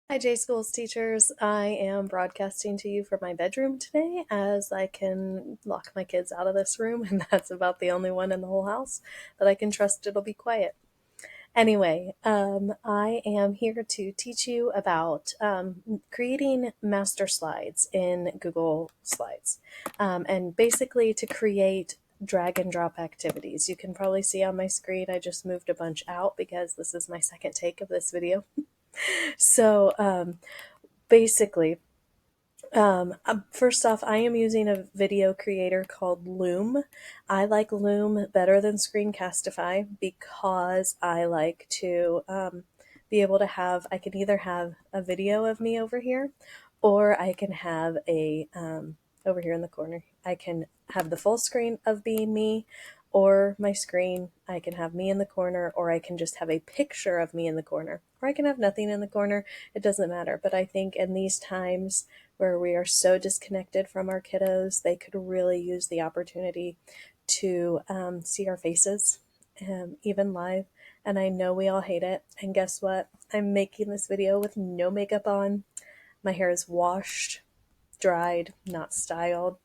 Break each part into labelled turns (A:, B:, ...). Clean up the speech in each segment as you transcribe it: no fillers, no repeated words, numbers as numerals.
A: Hi, J Schools teachers. I am broadcasting to you from my bedroom today as I can lock my kids out of this room, and that's about the only one in the whole house that I can trust it'll be quiet. Anyway, I am here to teach you about creating master slides in Google Slides, and basically to create drag and drop activities. You can probably see on my screen I just moved a bunch out because this is my second take of this video. So basically, first off, I am using a video creator called Loom. I like Loom better than Screencastify because I like to be able to have, I can either have a video of me over here or I can have over here in the corner, I can have the full screen of being me or my screen. I can have me in the corner or I can just have a picture of me in the corner or I can have nothing in the corner. It doesn't matter. But I think in these times, where we are so disconnected from our kiddos, they could really use the opportunity to see our faces, even live. And I know we all hate it. And guess what? I'm making this video with no makeup on. My hair is washed, dried, not styled.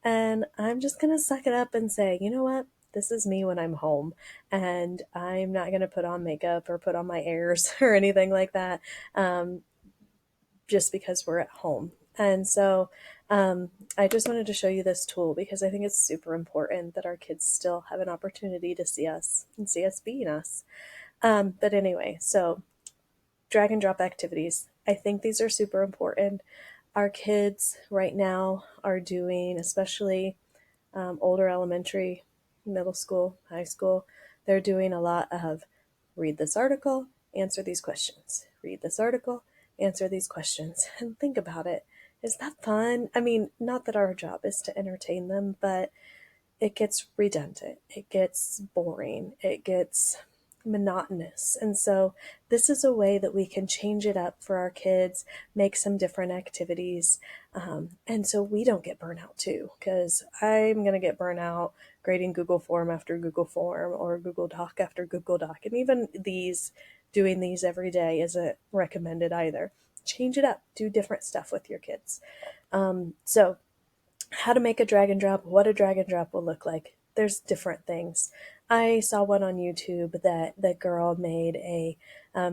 A: And I'm just going to suck it up and say, you know what? This is me when I'm home, and I'm not going to put on makeup or put on my airs or anything like that. Just because we're at home. And so I just wanted to show you this tool because I think it's super important that our kids still have an opportunity to see us and see us being us. But anyway, so drag and drop activities. I think these are super important. Our kids right now are doing, especially older elementary, middle school, high school, they're doing a lot of read this article, answer these questions, read this article, answer these questions, and think about it. Is that fun? I mean, not that our job is to entertain them, but it gets redundant, it gets boring, it gets monotonous. And so, this is a way that we can change it up for our kids, make some different activities. And so we don't get burnout too, because I'm going to get burnout grading Google Form after Google Form or Google Doc after Google Doc. And even doing these every day isn't recommended either. Change it up, do different stuff with your kids. So, how to make a drag and drop, what a drag and drop will look like. There's different things. I saw one on YouTube that the girl made a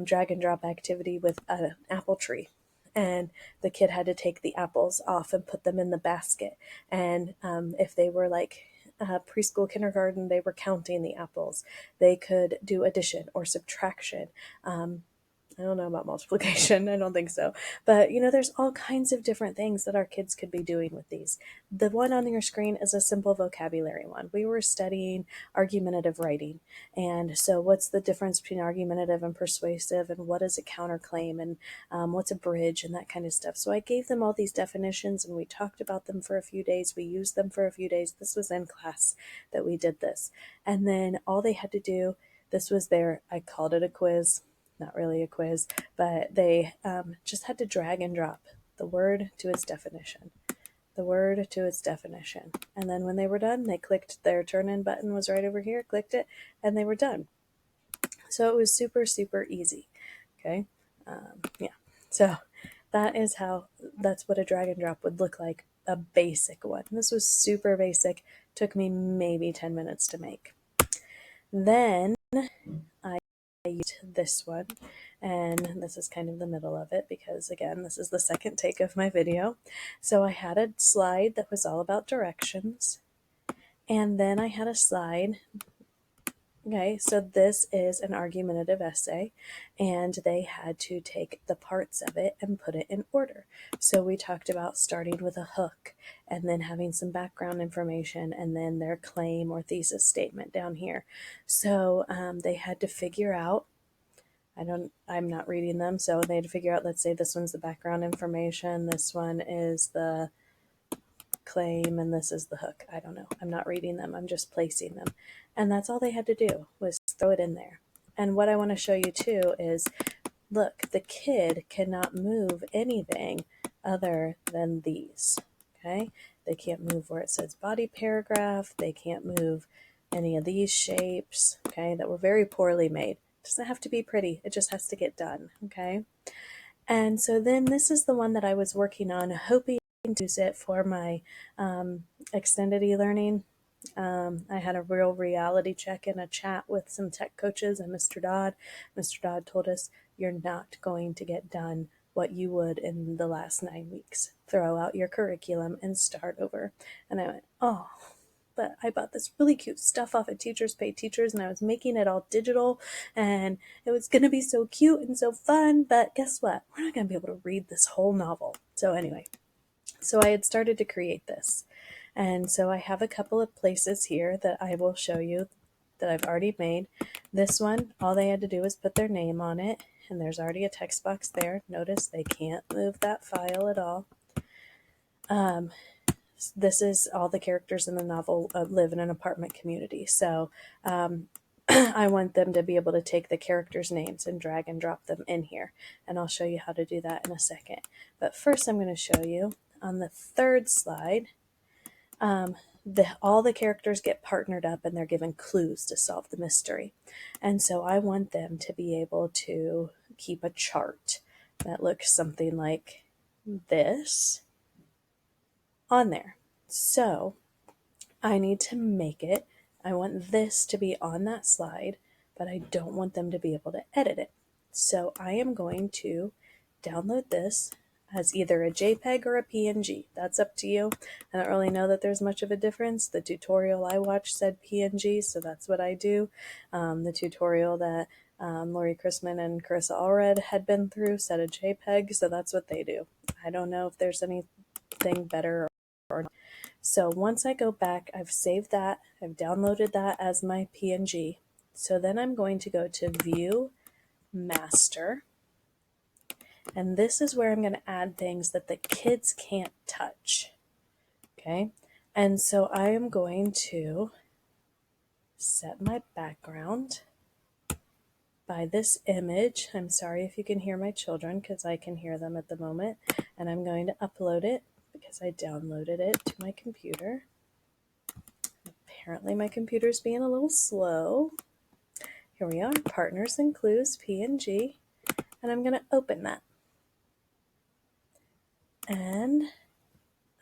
A: drag and drop activity with an apple tree. And the kid had to take the apples off and put them in the basket. And if they were like preschool, kindergarten, they were counting the apples. They could do addition or subtraction. I don't know about multiplication. I don't think so. But there's all kinds of different things that our kids could be doing with these. The one on your screen is a simple vocabulary one. We were studying argumentative writing. And so, what's the difference between argumentative and persuasive? And what is a counterclaim? And what's a bridge? And that kind of stuff. So, I gave them all these definitions and we talked about them for a few days. We used them for a few days. This was in class that we did this. And then all they had to do, this was I called it a quiz, not really a quiz, but they just had to drag and drop the word to its definition, the word to its definition. And then when they were done, they clicked their turn in button was right over here, clicked it, and they were done. So it was super, super easy. Okay. Yeah. So that's what a drag and drop would look like, a basic one. This was super basic, took me maybe 10 minutes to make. Then I used this one, and this is kind of the middle of it because, again, this is the second take of my video. So I had a slide that was all about directions, and then I had a slide. Okay, so this is an argumentative essay, and they had to take the parts of it and put it in order. So we talked about starting with a hook and then having some background information and then their claim or thesis statement down here. So they had to figure out, I'm not reading them, so they had to figure out, let's say this one's the background information, this one is the claim, and this is the hook. I don't know. I'm not reading them. I'm just placing them. And that's all they had to do was throw it in there. And what I want to show you too is, look, the kid cannot move anything other than these. Okay? They can't move where it says body paragraph. They can't move any of these shapes, okay, that were very poorly made. It doesn't have to be pretty. It just has to get done, okay? And so then this is the one that I was working on, hoping to use it for my extended e-learning. I had a real reality check in a chat with some tech coaches and Mr. Dodd. Mr. Dodd told us, you're not going to get done what you would in the last 9 weeks. Throw out your curriculum and start over. And I went, oh, but I bought this really cute stuff off of Teachers Pay Teachers, and I was making it all digital, and it was going to be so cute and so fun, but guess what? We're not going to be able to read this whole novel. So anyway, so I had started to create this. And so I have a couple of places here that I will show you that I've already made. This one, all they had to do was put their name on it, and there's already a text box there. Notice they can't move that file at all. This is all the characters in the novel live in an apartment community. So I want them to be able to take the characters' names and drag and drop them in here. And I'll show you how to do that in a second. But first I'm going to show you on the third slide, all the characters get partnered up and they're given clues to solve the mystery. And so I want them to be able to keep a chart that looks something like this on there. So I need to make it. I want this to be on that slide, but I don't want them to be able to edit it. So I am going to download this as either a JPEG or a PNG. That's up to you. I don't really know that there's much of a difference. The tutorial I watched said PNG, so that's what I do. The tutorial that Lori Chrisman and Carissa Allred had been through said a JPEG, so that's what they do. I don't know if there's anything better or not. So once I go back, I've saved that, I've downloaded that as my PNG. So then I'm going to go to View, Master, and this is where I'm going to add things that the kids can't touch. Okay, and so I am going to set my background by this image. I'm sorry if you can hear my children because I can hear them at the moment. And I'm going to upload it because I downloaded it to my computer. Apparently my computer's being a little slow. Here we are, Partners and Clues, PNG, and I'm going to open that. And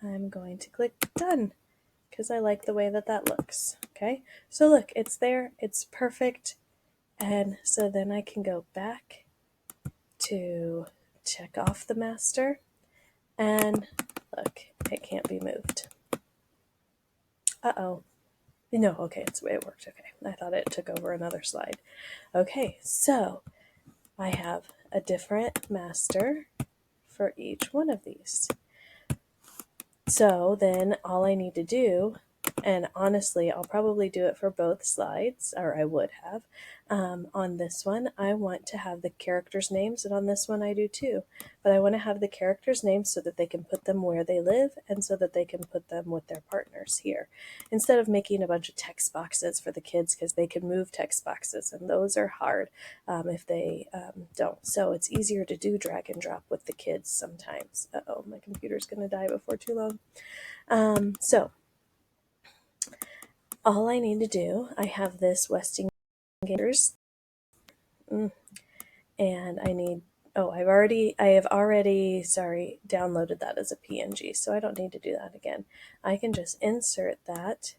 A: I'm going to click Done because I like the way that that looks. Okay, so look, it's there, it's perfect. And so then I can go back to check off the master, and look, it can't be moved. Uh-oh. No, okay, it's the way it worked. Okay, I thought it took over another slide. Okay, so I have a different master for each one of these. So then all I need to do, and honestly, I'll probably do it for both slides, or I would have. On this one, I want to have the characters' names, and on this one I do too. But I want to have the characters' names so that they can put them where they live and so that they can put them with their partners here. Instead of making a bunch of text boxes for the kids, because they can move text boxes, and those are hard if they don't. So it's easier to do drag and drop with the kids sometimes. Uh-oh, my computer's going to die before too long. So all I need to do, I have this Westinghouse and I need, oh, I have already, sorry, downloaded that as a PNG, so I don't need to do that again. I can just insert that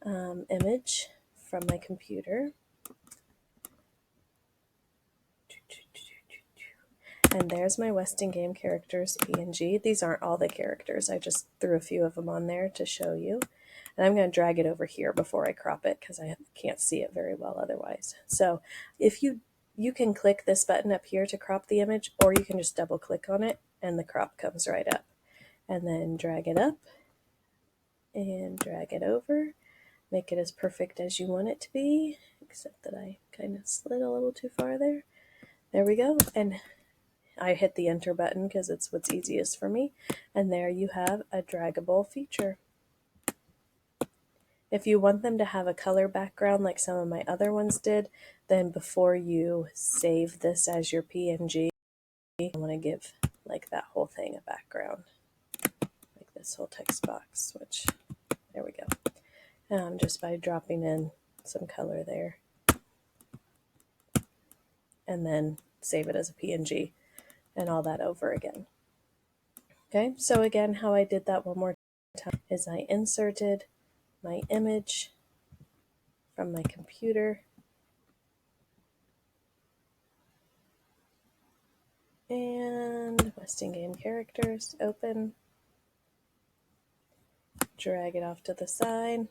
A: image from my computer. And there's my Westing Game Characters PNG. These aren't all the characters. I just threw a few of them on there to show you. And I'm going to drag it over here before I crop it because I can't see it very well otherwise. So if you can click this button up here to crop the image, or you can just double click on it and the crop comes right up. And then drag it up and drag it over. Make it as perfect as you want it to be, except that I kind of slid a little too far there. There we go. And I hit the enter button because it's what's easiest for me. And there you have a draggable feature. If you want them to have a color background like some of my other ones did, then before you save this as your PNG, I want to give like that whole thing a background. Like this whole text box, which, there we go. Just by dropping in some color there. And then save it as a PNG. and all that over again. Okay, so again, how I did that one more time is I inserted my image from my computer and Weston Game Characters, open, drag it off to the side,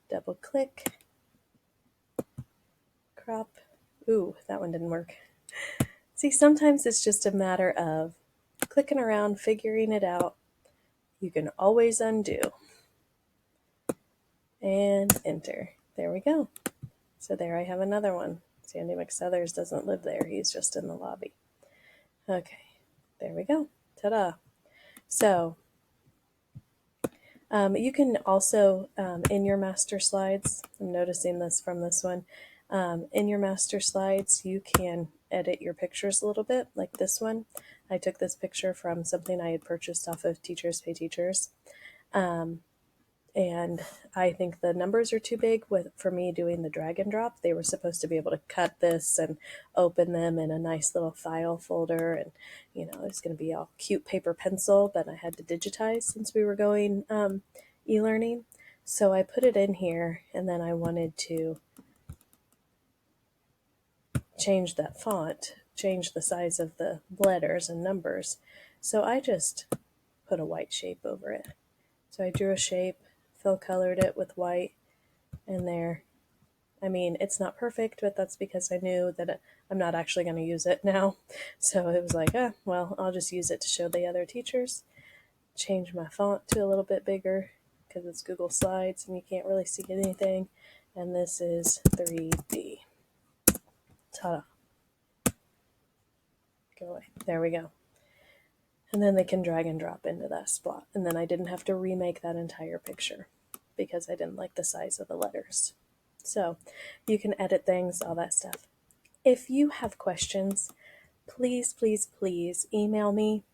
A: double click, crop. Ooh, that one didn't work. See, sometimes it's just a matter of clicking around, figuring it out. You can always undo. And enter. There we go. So there I have another one. Sandy McSuthers doesn't live there. He's just in the lobby. Okay, there we go. Ta-da. So you can also, in your master slides, I'm noticing this from this one, in your master slides, you can edit your pictures a little bit, like this one. I took this picture from something I had purchased off of Teachers Pay Teachers. And I think the numbers are too big for me doing the drag and drop. They were supposed to be able to cut this and open them in a nice little file folder, and it's going to be all cute paper pencil, but I had to digitize since we were going e-learning. So I put it in here, and then I wanted to change that font, change the size of the letters and numbers. So I just put a white shape over it. So I drew a shape, fill colored it with white, and there. I mean, it's not perfect, but that's because I knew that I'm not actually going to use it now. So it was like, well, I'll just use it to show the other teachers. Change my font to a little bit bigger because it's Google Slides and you can't really see anything. And this is 3D. Ta-da. Go away. There we go. And then they can drag and drop into that spot. And then I didn't have to remake that entire picture because I didn't like the size of the letters. So you can edit things, all that stuff. If you have questions, please, please, please email me.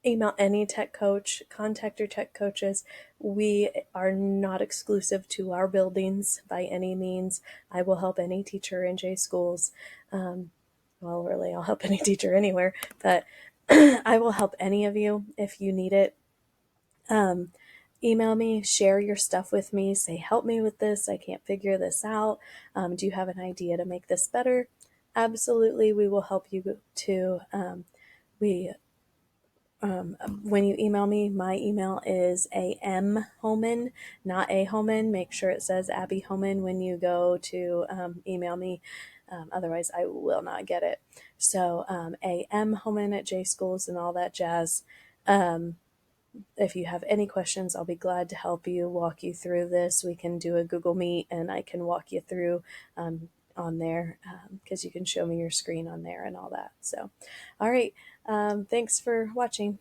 A: Email any tech coach, contact your tech coaches. We are not exclusive to our buildings by any means. I will help any teacher in J schools. Well, really, I'll help any teacher anywhere, but I will help any of you if you need it. Email me, share your stuff with me, say, help me with this. I can't figure this out. Do you have an idea to make this better? Absolutely, we will help you too. When you email me, my email is A.M. Homan, not A. Homan. Make sure it says Abby Homan when you go to email me. Otherwise, I will not get it. So A.M. Homan at J Schools and all that jazz. If you have any questions, I'll be glad to help you, walk you through this. We can do a Google Meet and I can walk you through on there because you can show me your screen on there and all that. So, all right. Thanks for watching.